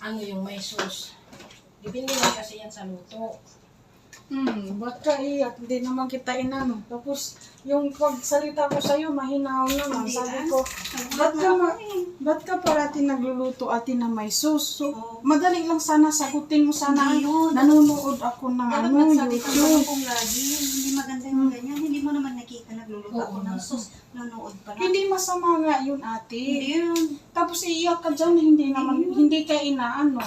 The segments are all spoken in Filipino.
ano yung may sauce. Depende lang kasi yan sa luto. Ba't ka iyak? Hindi naman kita inano. Tapos, yung pagsalita ko sa'yo, mahinaw naman. Sabi ko, ba't ka parati nagluluto atin na may sauce? So, madali lang sana sagutin mo sana. Hindi yun. Nanonood ako ng Dapat ano, magsabi ka YouTube. kung lagi. Hindi maganda yung ganyan. Hindi mo naman nakita nagluluto ako ng sus. Nanood pa lang. Hindi masama nga yun, ate. Hindi yun. Tapos iiyak ka dyan, hindi ka inaano.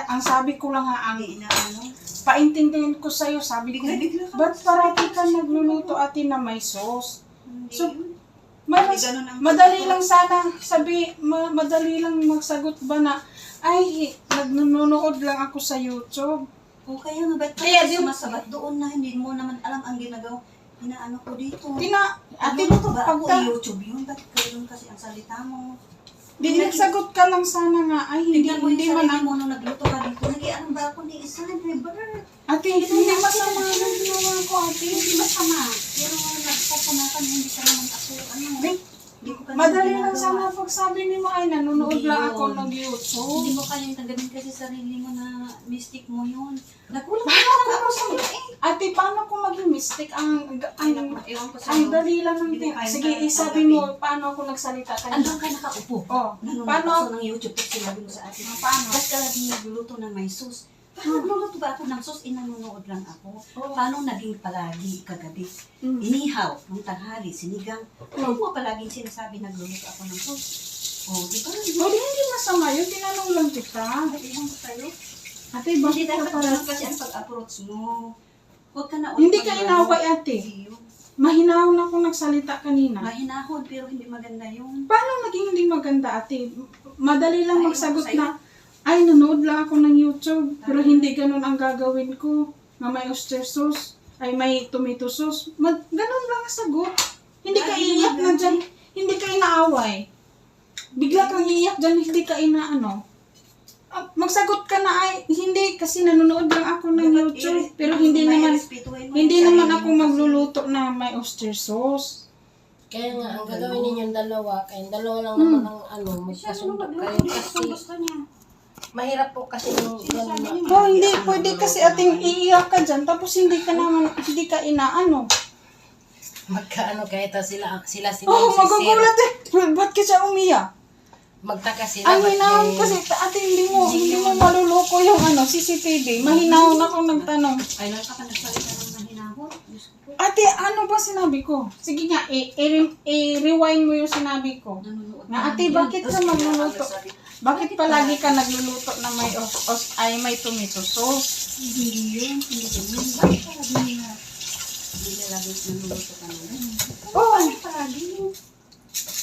Ang sabi ko lang nga, Hindi inaano. paintindihin ko sa'yo, sabi ko, Bigla-bigla ka. ba't parati ka nagluluto atin na may sauce? Hindi So, yun. Mas, Ganun ang madali lang sana, madali lang magsagot ba na, ay, nanonood lang ako sa YouTube. O kaya nga, ba't Kaya ka di- sumasabat doon na hindi mo naman alam ang ginagawa? Inaano ko dito. Ate, Ano to ba? Ako pagka, YouTube yun. Ba't ganun kasi ang salita mo? nagsagot ka lang sana nga, ay, Tignan mo yung hindi man sarili ako. mo nung nagluto ka dito. Nag-ianong ba ako ni isa? Never. Ate, hindi masama ang ginawa ko, ate. Hindi masama. Pero nagpupunakan mo, hindi ka naman ako. Ano? Hindi ko ka naman Madali lang ginagawa. sana pag sabi ni mo, ay, nanonood Hindi lang yun. ako ng YouTube. Hindi mo kayang tanggapin kasi sarili mo na mistake mo yun. Nakulang Paano ka ko ako mas- sa'yo eh. Ate, paano ko maging mistake? Ewan ko sa'yo. Ang dali lang ng Hindi mo kayang sige, isabi tanggapin. mo, paano ako nagsalita kanina? Andun ka nakaupo. Oh, Nanonood paano? ako ng YouTube pag sinabi mo sa akin. Paano? Ba't ka lagi nagluluto ng may sauce? Paano nagluluto ba ako ng sauce? Inanonood lang ako. Paano naging palagi kagabi? Mm. Inihaw, ng tanghali, sinigang. Ano mo palaging sinasabi nagluluto ako ng sauce? Oh, di ba? O, di hindi masama yun. Tinanong lang kita. Ewan ko sa'yo. Ate, Hindi bakit ka dapat para... ganun kasi ang pag-approach mo. Huwag ka na Hindi ka inaway, ate. Hindi yun. Mahinahon ako nagsalita kanina. Mahinahon pero hindi maganda yun. Paano naging hindi maganda, ate? Madali lang Ay, magsagot ewan ko na, ay, nanood lang ako ng YouTube. Pero hindi ganun ang gagawin ko. Na may oyster sauce. Ay, may tomato sauce. Ganun lang ang sagot. Hindi ka Lagi iiyak na maganda. dyan. Hindi ka inaaway. Bigla kang iiyak dyan, hindi ka inaano. Magsagot ka na ay, hindi kasi nanonood lang ako ng YouTube. Pero hindi naman ako magluluto na may oyster sauce. Kaya nga, ang gagawin ninyong dalawa, kayong dalawa lang naman ang ano, magkasundo kayo kasi Gusto niya. mahirap po kasi yung gano'n na. Oh, hindi pwede kasi ating iiyak ka dyan tapos hindi ka inaano. Magkaano kaya ito sila Oh, si magugulat eh. Ba't ka siya umiyak? Magtaka sila. Ang hinahon kasi ate hindi mo maluloko yung ano, CCTV. Mahinahon ako nagtanong. Ay, lang ka nagsalita ng mahinahon. Diyos ko po. Ate, ano ba sinabi ko? Sige nga, i-rewind mo yung sinabi ko. Nanonood Na ka ate, lang yan. bakit ka Tapos magluluto? sabi, Bakit palagi ka nagluluto na may tomato sauce? Hindi yun. Hindi yun. Bakit palagi na? Hindi na lagi naluluto ka naman. Oh, Bakit palagi yun?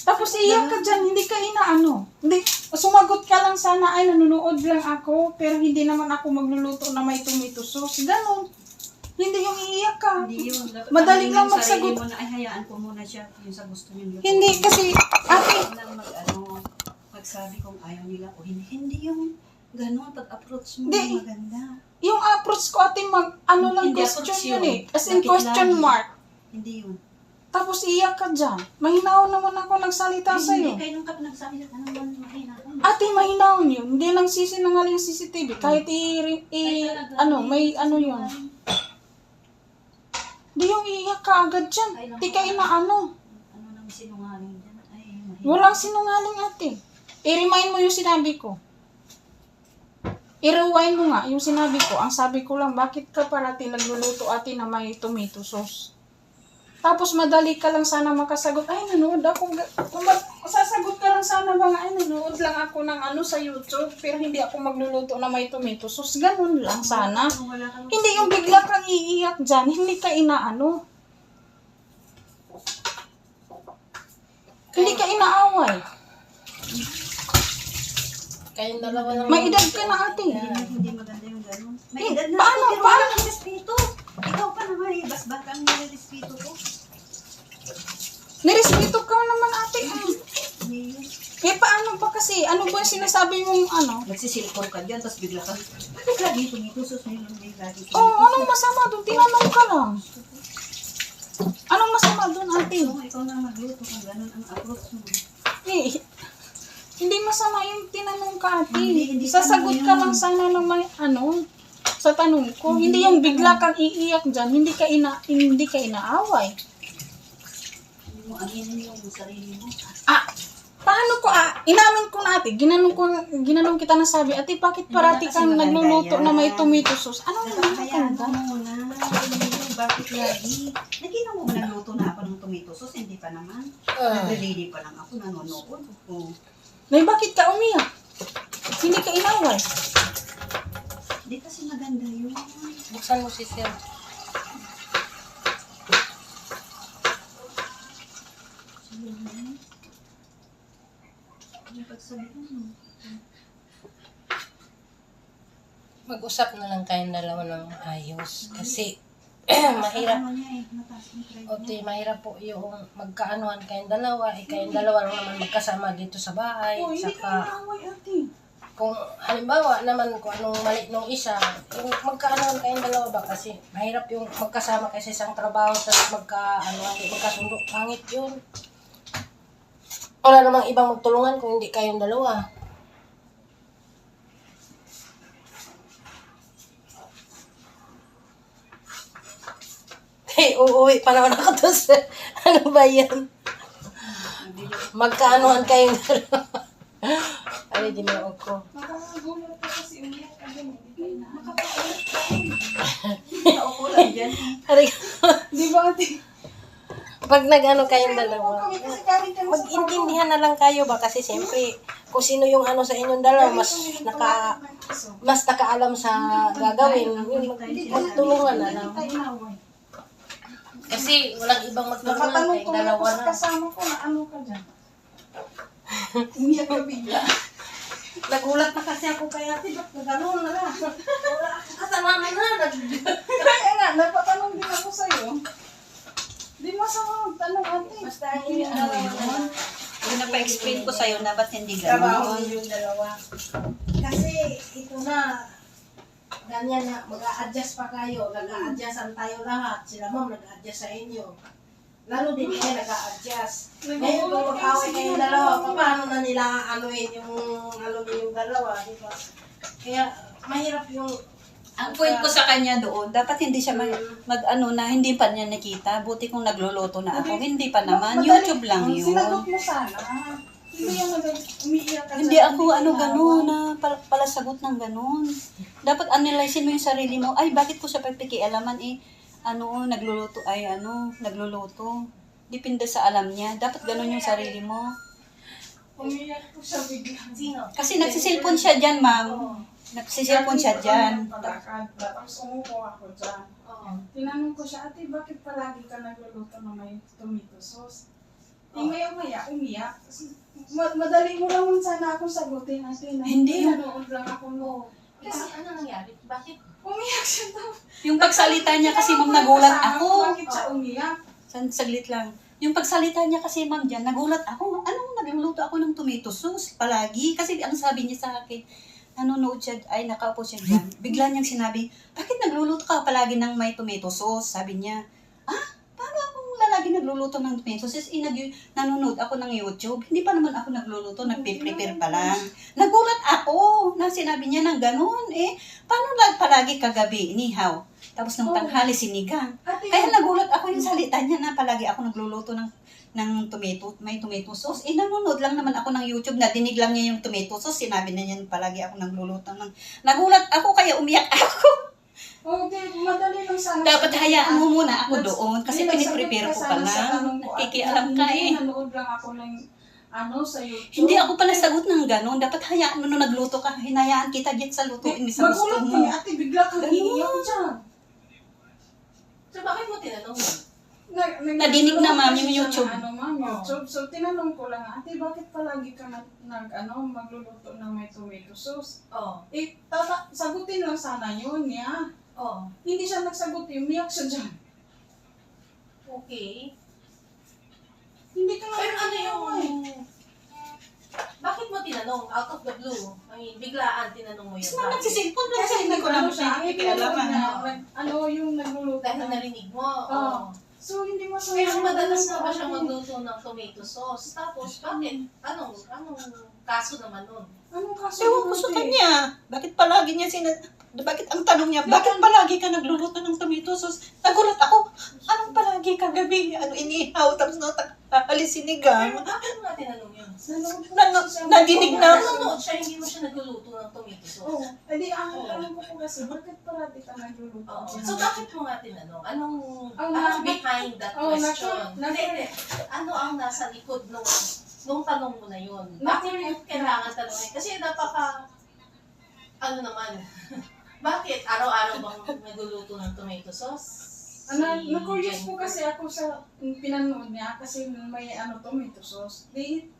tapos iyak ka dyan, hindi ka inaano. Hindi, sumagot ka lang sana, ay nanonood lang ako, pero hindi naman ako magluluto na may tomato sauce. Ganon. Hindi yung iiyak ka. Hindi yun. Dapat Madali ano lang yung sarili magsagot. mo na, ay hayaan ko muna siya yung sa gusto niya. Hindi kasi, ate, Huwag lang magsabi kung ayaw nila o hindi. Hindi yung gano'n pag-approach mo Hindi. maganda. yung approach ko ate, ano lang Hindi question approach yun yun. eh. As in Bakit question lagi? mark. Hindi yun. Tapos iyak ka dyan. Mahinaw naman ako nagsalita sa'yo. Hindi kayo nung nagsabi ka naman mahina. Ate, mahinaw yun. Hindi lang sisinungaling CCTV. Kahit may ano yun. Di yung iiyak ka agad dyan. Di ka inaano. Ano nang sinungaling dyan? Ay, mahina. Walang sinungaling ate. I-remind mo yung sinabi ko. I-rewind mo nga yung sinabi ko. Ang sabi ko lang, bakit ka parati nagluluto ate na may tomato sauce? Tapos madali ka lang sana makasagot, ay nanood ako. Sasagot ka lang sana ba nga, ay nanood lang ako ng ano sa YouTube, pero hindi ako magluluto na may tomato sauce. Ganun lang sana. Kung wala kang Hindi yung bigla kang iiyak dyan, hindi ka inaano. Hindi ka inaaway. Kayong dalawa lang. May edad ka na ate. hindi maganda yung gano'n. May Eh, edad na paano- ako, pero paano? wala kang respeto. Ikaw pa naman eh, basbat kang nire-respeto ko. Nirespeto ka naman ate. Hindi yun. Eh paano pa kasi? Ano ba yung sinasabi mo yung ano? Nagsisilipon ka dyan, tapos bigla ka, bakit lagi tumitusos nila yung lagi Oh, anong masama doon? Tinanong ka lang. Anong masama doon ate? ikaw na magluto kung gano'n ang approach mo. Eh, Hindi masama yung tinanong ka, ate. Hindi Sasagot tanong ka yun. lang sana ng may sa tanong ko. Hindi yung bigla kang iiyak dyan. Hindi ka inaaway. Hindi mo aminin yung sarili mo. Paano ko, inamin ko na ate, ginanong kita na sabi, ate, bakit parati Hindi na kasi kang maganda nagluluto yan. na may tomato sauce? Ano Diba, naman hayaan maganda? mo muna. Bakit lagi? Nakita mo ba nagluto na ako ng tomato sauce? Hindi pa naman. Nagre-ready pa lang ako, nanonood. Oh. Nay, bakit ka umiyak? Hindi ka inaway. Di kasi maganda yun. Buksan mo si Sir. Ano pagsabihin mo? Mag-usap na lang kayong dalawa ng ayos. Kasi, mahirap. Ano niya eh, mataas yung pride Ote, niya. mahirap po yung magkaanuhan kayong dalawa. Kayong dalawa lang naman magkasama dito sa bahay. Oh, hindi ka Saka, inaway, ate. kung halimbawa naman kung anong mali nung isa, yung magkaanuhan kayong dalawa ba? Kasi mahirap yung magkasama kayo sa isang trabaho tapos magkasundo. Pangit yun. Wala namang ibang magtulungan kung hindi kayong dalawa. Hey, uuwi pa naman ako to sa ano ba yan? Magkaanuhan kayong dalawa. Ay, di mo ako. Nakakagulat ka kasi umiyak ka din. Hindi ka Naupo lang dyan eh. Aray, Di ba, ate? pag nag-ano kayong dalawa, Kami kasi galing kami sa mag-intindihan na lang kayo ba? Kasi siyempre, kung sino yung ano sa inyong dalawa, mas nakaalam sa gagawin. Yun, magtulungan na lang. Kasi walang ibang magtulungan Nakatanong kayong ko na dalawa ako sa na. kasama ko na ano ka dyan. Umiyak ka bigla. Nagulat na kasi ako kaya, ba't nagano'n na lang? Wala akong kasalanan na. Kaya nga, napatanong din ako sa'yo. Di masama magtanong, ate. Basta yung dalawa na lang. Yung napa-explain ko sa'yo na ba't hindi Trabaho gano'n. yung dalawa. Kasi ito na, ganyan na, mag-a-adjust pa kayo, nag-a-adjustan tayo lahat. Sila ma'am, nag-a-adjust sa inyo. Lalo din kayo nag-a-adjust. Ngayon kung mag-away kayong dalawa, paano na nila anuin yung dalawa, di ba? Kaya mahirap yung Ang point ko sa kanya doon, dapat hindi siya mag-ano na, hindi pa niya nakita. Buti kung nagluluto na ako, hindi pa naman. YouTube lang yun. Sinagot mo sana. Hindi yung umiiyak ka Hindi dyan, ako hindi ka gano'n inaway. na palasagot ng gano'n. Dapat analyzein mo yung sarili mo. Ay, bakit ko siya pagpikialaman eh? Nagluluto. Depende sa alam niya. Dapat gano'n yung sarili mo. Umiiyak ko siya bigla. sino. Kasi nagsisilpon siya dyan, ma'am. Nagsisilpon siya dyan. Palakad. Tapos umupo ako dyan. Oo. Tinanong ko siya, ate, bakit palagi ka nagluluto na may tomato sauce? Maya-maya, umiyak. Madali mo naman sana akong sagutin, ate. Hindi. Nanood lang ako no. Kasi ano nangyari? Bakit? Umiyak siya daw. Yung pagsalita niya kasi, ma'am, nagulat ako. Bakit siya umiyak? Saglit lang. Yung pagsalita niya kasi, ma'am, dyan, nagulat ako. Anong nagluluto ako ng tomato sauce? Palagi. Kasi ang sabi niya sa akin, nanonood siya, ay nakaupo siya dyan. Bigla niyang sinabi, bakit nagluluto ka palagi ng may tomato sauce? Sabi niya, paano akong lalagi nagluluto ng tomato sauce? Nanonood ako ng YouTube. Hindi pa naman ako nagluluto, nagpe-prepare pa lang. Nagulat ako na sinabi niya ng ganun. Paano palagi kagabi, nihaw? Tapos nung tanghali, sinigang. Ate, Kaya nagulat ako yung salita niya na palagi ako nagluluto ng may tomato sauce. Nanonood lang naman ako ng YouTube na dinig lang niya yung tomato sauce. Sinabi na niya palagi ako nagluluto ng... Nagulat ako kaya umiyak ako. okay, madali lang sana. Dapat sagutin, hayaan mo ate. muna ako doon kasi Hindi, piniprepare ko nagsagot pa sana sa lang. tanong ko, ate. Nakikialam ka Hindi, eh. nanood lang ako ng sa YouTube. Hindi ako pala sagot ng gano'n. Dapat hayaan mo nung nagluto ka. Hinayaan kita dyan sa lutuin mo sa gusto Magulat mo. ka, ate, bigla kang Ganun. iiyak dyan. So bakit mo tinanong mo? Nadinig na, ma'am, yung Kasi siya YouTube. na, ma'am, YouTube. So, tinanong ko lang, ate, bakit palagi ka magluluto ng may tomato sauce? Oo. Sagutin lang sana yun niya. Oo. Hindi siya nagsagot, umiyak siya dyan. Okay. Hindi ka na Pero ano yung... Bakit mo tinanong? Out of the blue. I mean, biglaan tinanong mo yun. Mas nagsisilpon lang Kasi kasi hindi ko nag-ano naman siya, siya ang nakikialaman. yung nagluluto Dahil ng... narinig mo. Oo. Oo. So, hindi masama. Pero madalas na ba siya magluto ng tomato sauce? Tapos, bakit? Anong kaso naman nun? Anong kaso? Ewan ko sa kanya. Bakit palagi niya bakit ang tanong niya, bakit palagi ka nagluluto ng tomato sauce? Nagulat ako, anong palagi ka gabi? Ano inihaw, tapos alis sinigang. Pero bakit mo nga tinanong yun? Nadinig na. Nanonood siya, hindi mo siya nagluluto ng tomato Oo. sauce. Edi, ang alam ko po kasi, bakit parati ka nagluluto? Oo. So, bakit mo nga tinanong? Anong Ang behind that Oo, question? nako. Hindi. Ano ang nasa likod nung tanong mo na yun? Bakit mo kailangan tanongin? Kasi ano naman, bakit araw-araw bang nagluluto ng tomato sauce? Na-curious po kasi ako sa pinanood niya kasi may tomato sauce.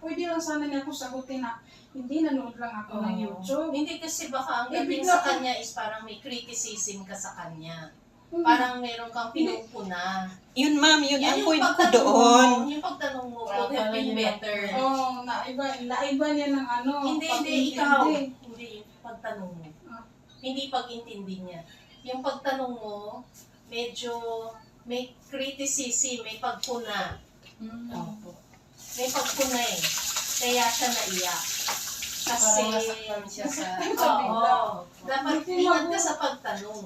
Pwede lang sana niya ako sagutin na hindi nanood lang ako ng YouTube. Hindi kasi baka ang dating bigla sa ko- kanya is parang may criticism ka sa kanya. Parang meron kang pinupuna. Yun ma'am, yun ang Yan point ko pagtanong doon. mo, yung pagtanong mo could have been better. Oo, naiba niya ng Hindi, pag-intindi. ikaw. Hindi yung pagtanong mo. Ah. Hindi pag-intindi niya. Yung pagtanong mo, medyo may criticism, may pagpuna. May pagpuna eh. Kaya siya naiyak. Kasi, Parang nasaktan siya sa... oo. Dapat ingat ka sa pagtanong.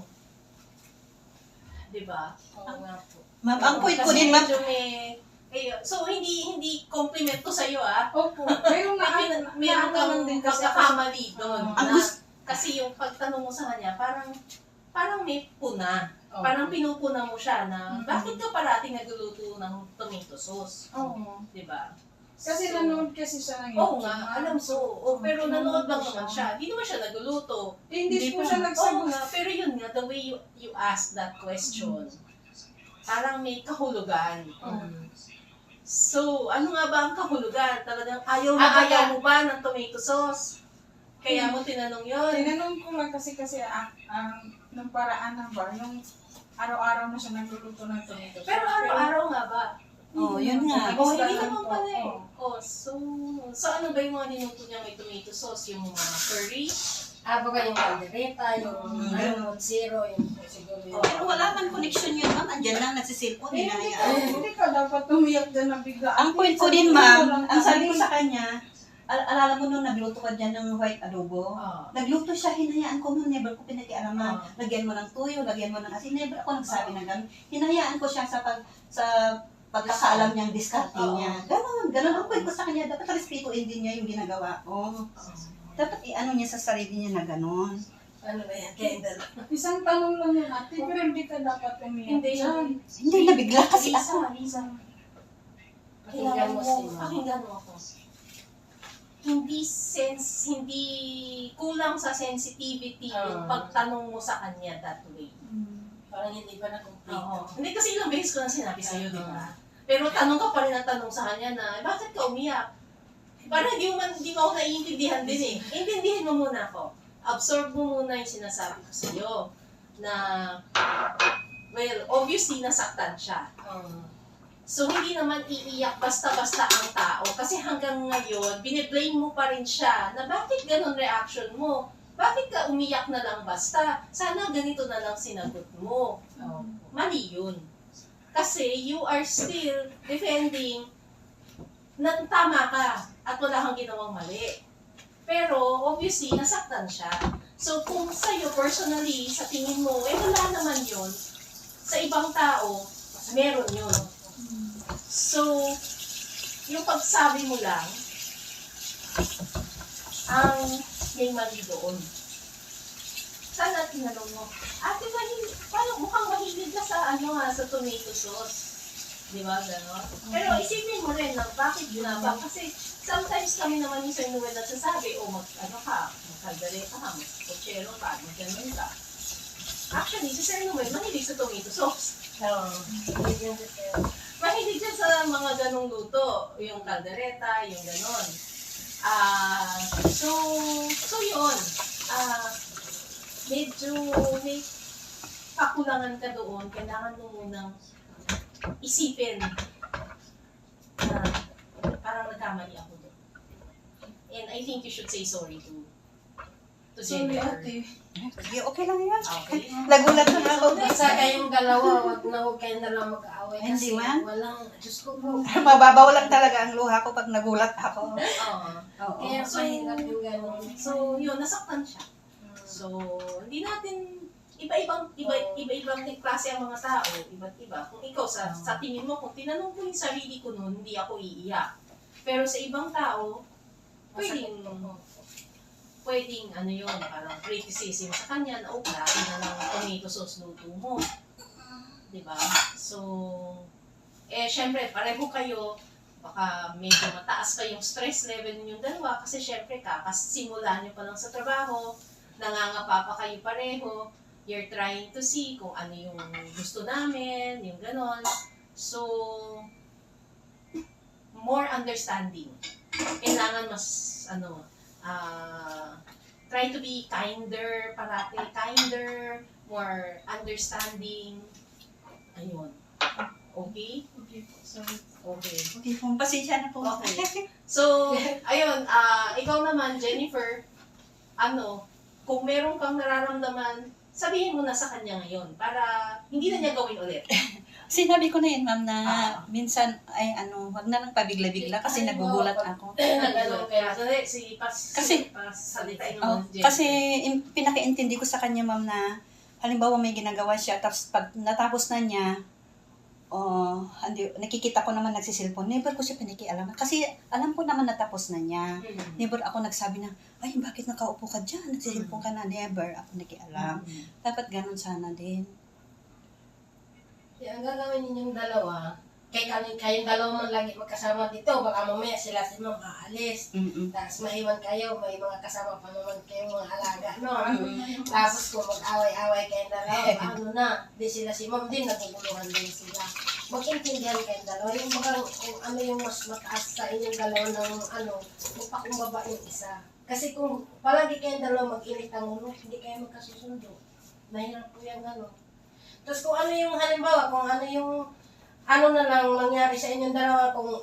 Diba? Oo nga po. Ma'am, ang point ko Kasi din ma'am, medyo so, hindi compliment to sa'yo Opo, mayroong meron kang din kasi pagkakamali doon. Ang Kasi yung pagtanong mo sa kanya, parang may puna. Oo. Parang pinupuna mo siya na, Mhm. bakit ka parating nagluluto ng tomato sauce? Oo. Diba? Kasi nanood kasi siya ng Oo YouTube. nga, alam ko. Pero nanood lang naman siya. Hindi naman siya nagluluto. Hindi po siya Oo nagsagot. nga, pero yun nga, the way you ask that question, parang may kahulugan. So, ano nga ba ang kahulugan? Talagang ayaw na ayaw mo ba ng tomato sauce? Kaya mo tinanong yun? Tinanong ko lang kasi nung paraan na ba, yung araw-araw na siya nagluluto ng tomato sauce. Pero araw-araw nga ba? yun nga. Oh, hindi Basta naman lang pala eh. po. Oh, so ano ba yung mga niluto niya may tomato sauce? Yung mga curry? Baka yung kaldereta, yung zero, yung siguro yung... Pero wala man connection yun ma'am, andyan lang nagsisilpon, hinahayaan. Hindi ka dapat umiyak dyan na bigla. Ang point ko din ma'am, ang sabi ko sa kanya, alala mo nung nagluto ka dyan ng white adobo? Nagluto siya, hinayaan ko nun, never ko pinakialaman. Lagyan mo ng tuyo, lagyan mo ng asin, never ako nagsabi ng gano'n. Hinayaan ko siya sa pagkakaalam niyang diskarte niya. Ganon ang point ko sa kanya, dapat respetuin din niya yung ginagawa ko. Dapat i-ano niya sa sarili niya na ganon. Ano ba yan, Kendall? Isang tanong lang yun ate, pero hindi ka dapat umiyak Hindi. dyan. Hindi, nabigla kasi ako. Lisa. Pakinggan mo si Ma'am. Pakinggan mo ako. Hindi kulang sa sensitivity yung pagtanong mo sa kanya that way. Parang hindi pa na-complete. Oo. Hindi kasi ilang beses ko na sinabi sa'yo, di ba? Pero tanong ka pa rin ang tanong sa kanya na, bakit ka umiyak? Parang hindi mo ako naiintindihan din eh. Intindihin mo muna ako. Absorb mo muna yung sinasabi ko sa'yo. Na, well, obviously nasaktan siya. So, hindi naman iiyak basta-basta ang tao. Kasi hanggang ngayon, biniblame mo pa rin siya na bakit ganun reaction mo? Bakit ka umiyak na lang basta? Sana ganito na lang sinagot mo. Mali yun. Kasi you are still defending na tama ka at wala kang ginawang mali. Pero, obviously, nasaktan siya. So, kung sa'yo, personally, sa tingin mo, wala naman yun. Sa ibang tao, meron yun. So, yung pagsabi mo lang, ang may mali doon. Sana tinanong mo, ate, mukhang mahilig ka sa sa tomato sauce. Di ba, gano'n? Pero isipin mo rin na bakit yun ba? Kasi sometimes kami naman yung Sir Noel nagsasabi, magkaldereta ka, magkutsero ka, magganon ka. Actually, si Sir Noel mahilig sa tomato sauce. Hindi yan kasi. Mahilig siya sa mga ganong luto, yung kaldereta, yung ganon. So yun. Medyo may kakulangan ka doon, kailangan mo munang isipin na parang nagkamali ako doon. And I think you should say sorry to to Sorry, Jennifer. ate. Sige, okay lang yan. Okay. Nagulat lang ako. Basta kayong dalawa, huwag kayong dalawa mag-aaway. Hindi Kasi man. walang, Diyos ko po. Mababaw lang talaga ang luha ko pag nagulat ako. Oo. Oo. Kaya mahirap yung gano'n. So, yun, nasaktan siya. So, hindi natin, iba-ibang klase ang mga tao, iba't iba. Kung ikaw, sa tingin mo, kung tinanong ko yung sarili ko noon, hindi ako iiyak. Pero sa ibang tao, pwedeng ano yun, parang criticism sa kanya na lagi na lang tomato sauce luto mo. Diba? So, syempre, pareho kayo, baka medyo mataas pa yung stress level ninyong dalawa kasi syempre, kakasimula nyo pa lang sa trabaho, nangangapa pa kayo pareho, you're trying to see kung ano yung gusto namin, yung ganon. So, more understanding. Kailangan mas, try to be kinder parati, more understanding. Ayun. Okay? Okay, sorry. Okay. Okay, kung pasensya na po. Okay. So, ayun, ikaw naman, Jennifer, kung meron kang nararamdaman, sabihin mo na sa kanya ngayon para hindi na niya gawin ulit. Sinabi ko na yun, ma'am, na minsan, wag na lang pabigla-bigla kasi nagugulat ako. Salitain Oh, mo, Jennifer. kasi pinakaintindi ko sa kanya, ma'am, na halimbawa may ginagawa siya, tapos pag natapos na niya, nakikita ko naman nagsisilpon, never ko siya pinikialaman. Kasi alam ko naman natapos na niya. Never ako nagsabi na, ay, bakit nakaupo ka dyan? Nagsisilpon ka na. Never ako nakialam. Dapat ganun sana din. Ang gagawin ninyong dalawa, kayong dalawa man lagi magkasama dito, baka mamaya sila si ma'am aalis. Tapos maiwan kayo, may mga kasama pa naman kayong mga alaga, no? Tapos kung mag-away-away kayong dalawa, di sila si ma'am din, naguguluhan din sila. Mag-intindihan kayong dalawa, yung baka kung ano yung mas mataas sa inyong dalawa ng magpakumbaba yung isa. Kasi kung palagi kayong dalawa mag-init ang ulo, hindi kayo magkasusundo. Mahirap po yung gano'n. Tapos kung ano yung halimbawa, kung ano yung na lang mangyari sa inyong dalawa kung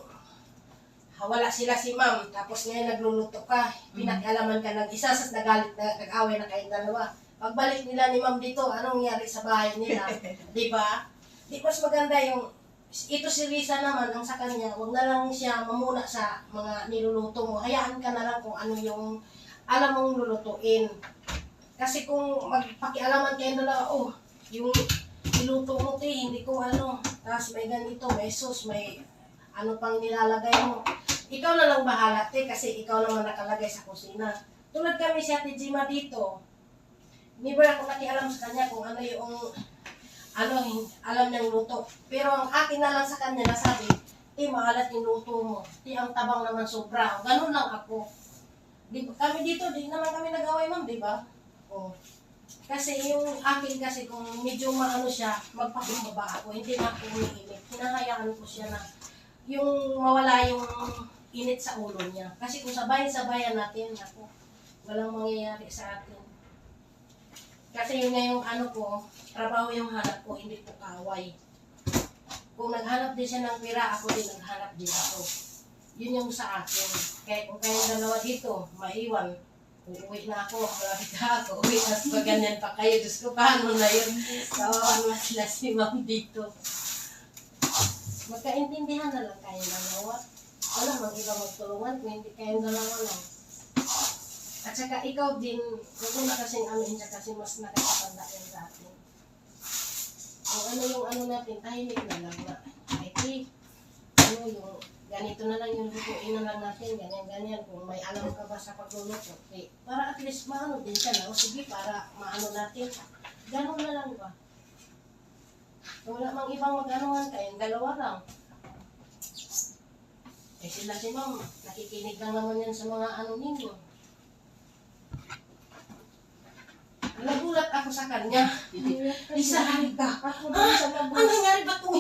wala sila si ma'am, tapos ngayon nagluluto ka, pinag-alaman ka ng isa, sas nagalit na, nag-away na kayong dalawa. Pagbalik nila ni ma'am dito, anong nangyari sa bahay nila? Di ba? Di mas maganda yung, ito si Risa naman, ang sa kanya, wag na lang siya mamuna sa mga niluluto mo. Hayaan ka na lang kung ano yung alam mong lulutuin. Kasi kung magpakialaman kayo dalawa, yung niluto mo hindi ko tapos may ganito, may sauce, may pang nilalagay mo. Ikaw na lang bahala, kasi ikaw naman nakalagay sa kusina. Tulad kami si Ate Jima dito, never ako nakialam sa kanya kung ano yung, alam niyang luto. Pero ang akin na lang sa kanya nasabi, maalat yung luto mo. Ang tabang naman sobra. Ganun lang ako. Kami dito, di naman kami nag-away, ma'am, di ba? Kasi yung akin kasi kung medyo siya, magpakumbaba ako, hindi na ako umiinit. Hinahayaan ko siya na yung mawala yung init sa ulo niya. Kasi kung sabayan natin, walang mangyayari sa atin. Kasi yun nga yung trabaho yung hanap ko, hindi po kaway. Kung naghanap din siya ng pira, ako din naghanap din ako. Yun yung sa akin. Kaya kung kayong dalawa dito, maiwan, uuwi na ako, malapit na ako, uwi, tapos pag ganyan pa kayo, Diyos ko, paano na yun? Kawawa na sila si ma'am dito. Magkaintindihan na lang kayong dalawa. Wala mang iba magtulungan kung hindi kayong dalawa lang. At saka ikaw din, huwag mo na kasing siya kasi mas nakakatanda yan sa atin. Kung yung natin, tahimik na lang na. Ay, yung ganito na lang yung lutuin na lang natin, ganyan-ganyan. Kung may alam ka ba sa pagluluto, para at least maano din siya na, sige, para maano natin. Ganon na lang ba? Wala mang ibang mag-anuhan kayong dalawa lang. Sila si ma'am, nakikinig lang naman yan sa mga ninyo. Nagulat ako sa kanya. Isahan ka. Ano nangyari ba ito?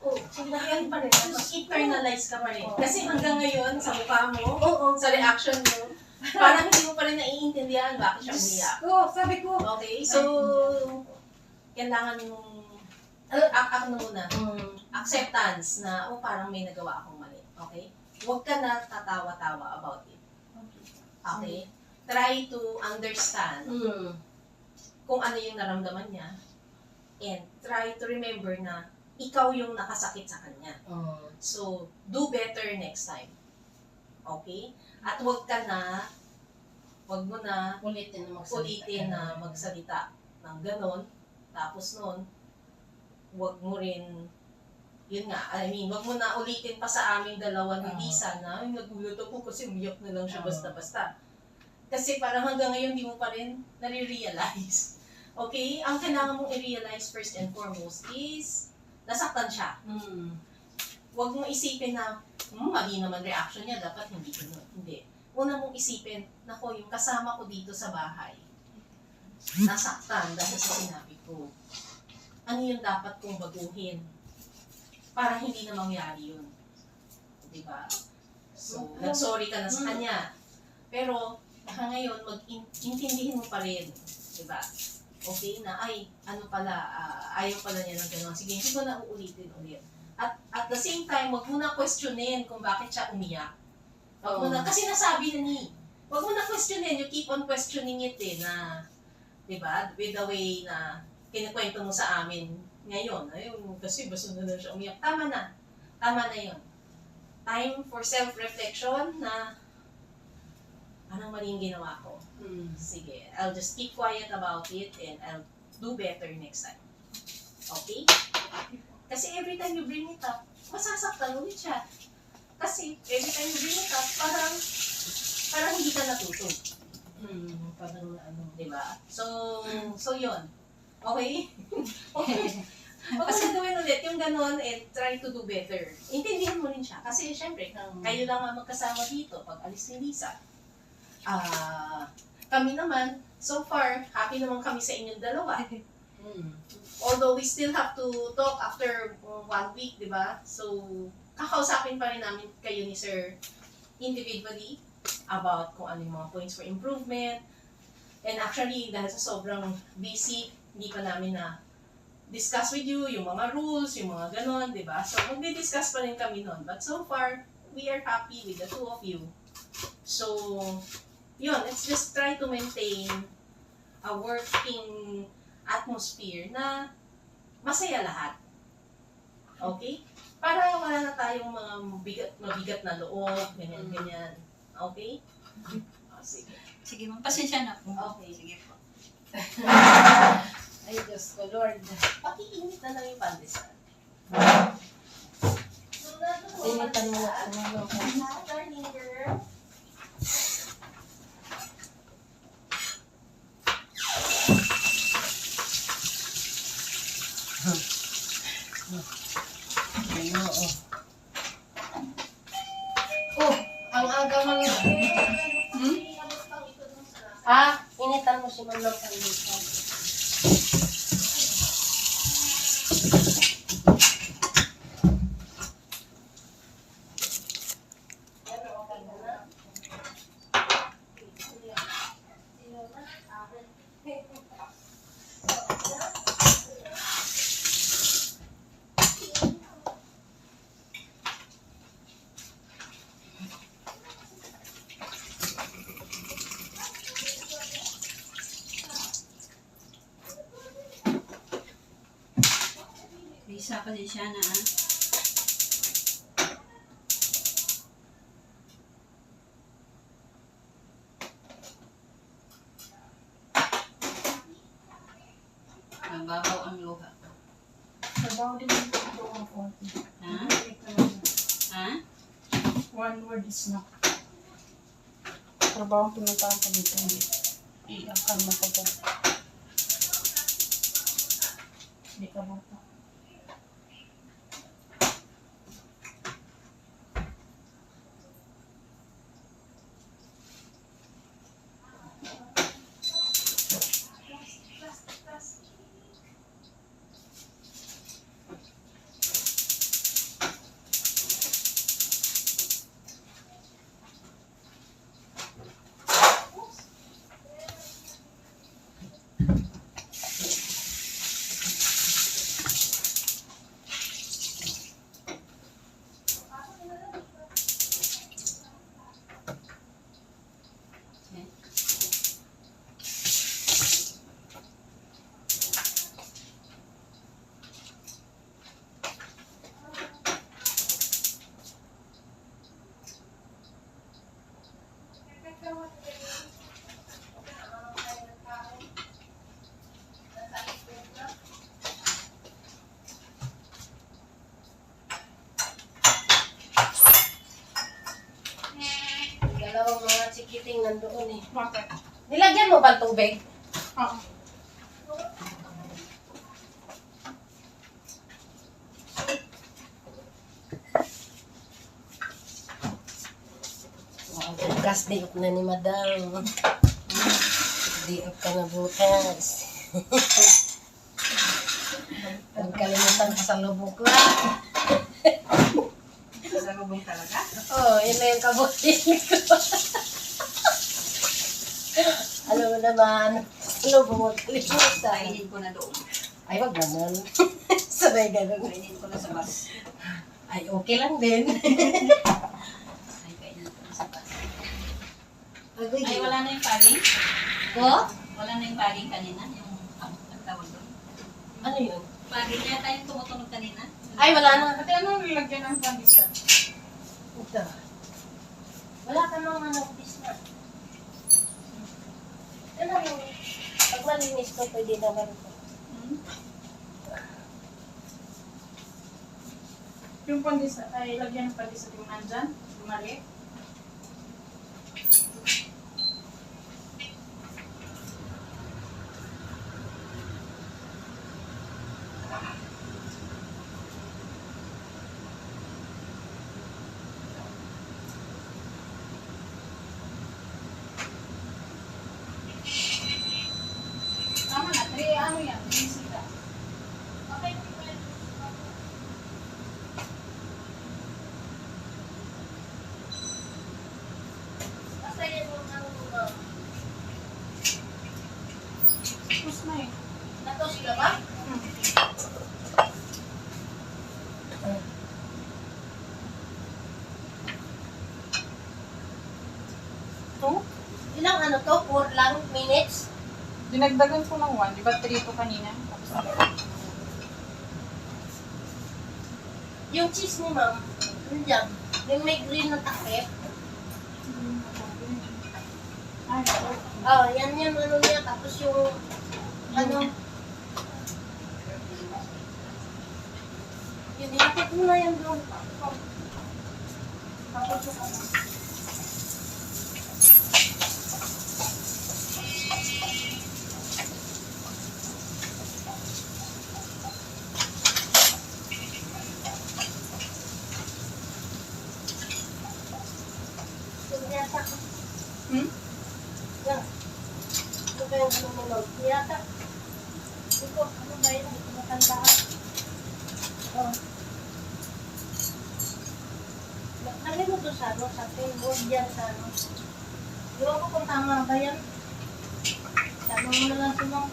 So, nangyari pa rin. Internalize ka pa rin. Kasi hanggang ngayon, sa mukha mo, sa reaction mo, parang hindi mo pa rin naiintindihan bakit siya umiyak. Sabi ko. Okay, so, kailangan yung, muna, acceptance na, parang may nagawa akong mali. Okay? Huwag ka na tatawa-tawa about it. Okay? try to understand Mm. kung ano yung naramdaman niya and try to remember na ikaw yung nakasakit sa kanya. Oh. So, do better next time. Okay? At wag mo na Ulitin na magsalita. ulitin na magsalita ng ganon. Tapos nun, wag mo rin, yun nga, wag mo na ulitin pa sa aming dalawa ni Lisa na, ay, nagulat ako kasi umiyak na lang siya basta-basta. Kasi parang hanggang ngayon, di mo pa rin nare-realize. Okay? Ang kailangan mong i-realize first and foremost is, nasaktan siya. Mm. Huwag mong isipin na, mali naman reaction niya, dapat hindi ganun. Hindi. Una mong isipin, nako, yung kasama ko dito sa bahay, nasaktan dahil sa sinabi ko. Ano yung dapat kong baguhin para hindi na mangyari yun? Diba? So, nag-sorry ka na sa kanya. Pero, ngayon, mag-intindihin mo pa rin. Diba? Okay na, ay, ano pala, ayaw pala niya ng gano'n. Sige, hindi ko na uulitin ulit. At the same time, wag mo na questionin kung bakit siya umiyak. Wag mo na, kasi nasabi na ni. Wag mo na questionin, you keep on questioning it na, di ba, with the way na kinikwento mo sa amin ngayon. Ayun, kasi basta na lang siya umiyak. Tama na yun. Time for self-reflection na, anong mali yung ginawa ko? Sige, I'll just keep quiet about it and I'll do better next time. Okay? Kasi every time you bring it up, masasaktan ulit siya. Kasi every time you bring it up, parang hindi ka natuto. Parang ano. Diba? So yun. Okay? Okay. Huwag mo gawin ulit yung ganon and try to do better. Intindihan mo rin siya. Kasi syempre, kayo lang ang magkasama dito pag alis ni Lisa. Kami naman, so far, happy naman kami sa inyong dalawa. Although we still have to talk after 1 week, di ba? So, kakausapin pa rin namin kayo ni Sir individually about kung ano yung mga points for improvement. And actually, dahil sa sobrang busy, hindi pa namin na discuss with you yung mga rules, yung mga ganon, di ba? So, magdi-discuss pa rin kami nun. But so far, we are happy with the two of you. So, yun, let's just try to maintain a working atmosphere na masaya lahat. Okay? Para wala na tayong mga mabigat na loob, ganyan. Okay? Sige. Sige, ma'am. Pasensya na po. Okay. Sige po. Ay, Diyos ko, Lord. Pakiinit na lang yung pandesal. Initan mo na ano. Darling girl. Ano, oh. Oh, ang aga mga... Initan mo si Manong Pandisan. Lisa, pasensya na Mababaw ang luha. Trabaho din yung ito ang konti. Ha? Ha? One word is not. Trabaho ang pinuntahan ko dito. Iyakan mo ko po. Hindi ka bata. Bakit? Nilagyan mo ba ng tubig? Oo. Bukas, di up na ni Madam. Di up ka na bukas. Huwag kalimutan ka sa lubok lang. Sa lubong talaga. Oh, yun na yung kabutin ko. Alam mo naman, lubok mo kalimutan. Kainin ko na doon. Ay, wag naman. Sabay ganun. Kainin ko na sa bus. Ay, okay lang din. Ay, kainin ko na sa bus. Agoy, Ay, wala na yung paging? Ko? Wala na yung paging kanina? Yung ang tawag doon? Ano yun? Paging yata yung tumutunog kanina? Ay, wala na. Ate, anong nilagyan ng pandesal? Ito. Wala ka nang ano, na. Ano yung, pag malinis ko, pwede naman ito. Yung pandesal, ay lagyan ng pandesal yung nandyan, yung mali. Tama na, 3 ano yan, bisita. Okay, Basta yan yung ano mo. tapos na eh. Nato sila ba? Two? Ilang ano to? 4 lang minutes? Dinagdagan ko ng 1, di ba 3 to kanina? Tapos Yung cheese ni ma'am, yun dyan. Yung may green na takip. ay, Oh, yan yan ano niya. Tapos yung ano. Yun, ilapit mo na yan doon. tapos yung ano. Yun yata. Hmm? Yan. Ito ba yung ano mo ma'am? Yata. Ito, ano ba yun? Hindi ko matandaan. Oh. Lagay mo doon sa ano, sa table dyan sa ano. Iwan ko kung tama ba yan. Sabi mo na lang si ma'am.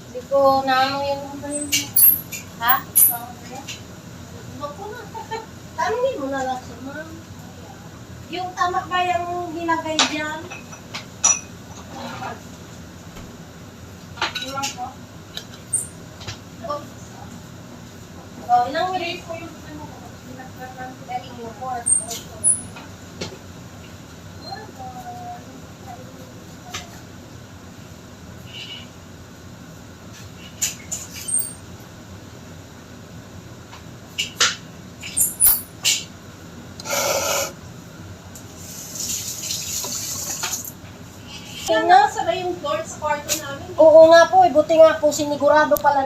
Hindi ko naano yan mo ba yun? Ha? Ako na. Tanungin mo na lang sa ma'am. Yung tama ba yung nilagay dyan? Iwan ko. Oh, ilang minutes? Ko yung ano ko, dinagdagan ko. Very important. Kaya nasara yung door sa kwarto namin. Oo nga po, buti nga po, sinigurado pala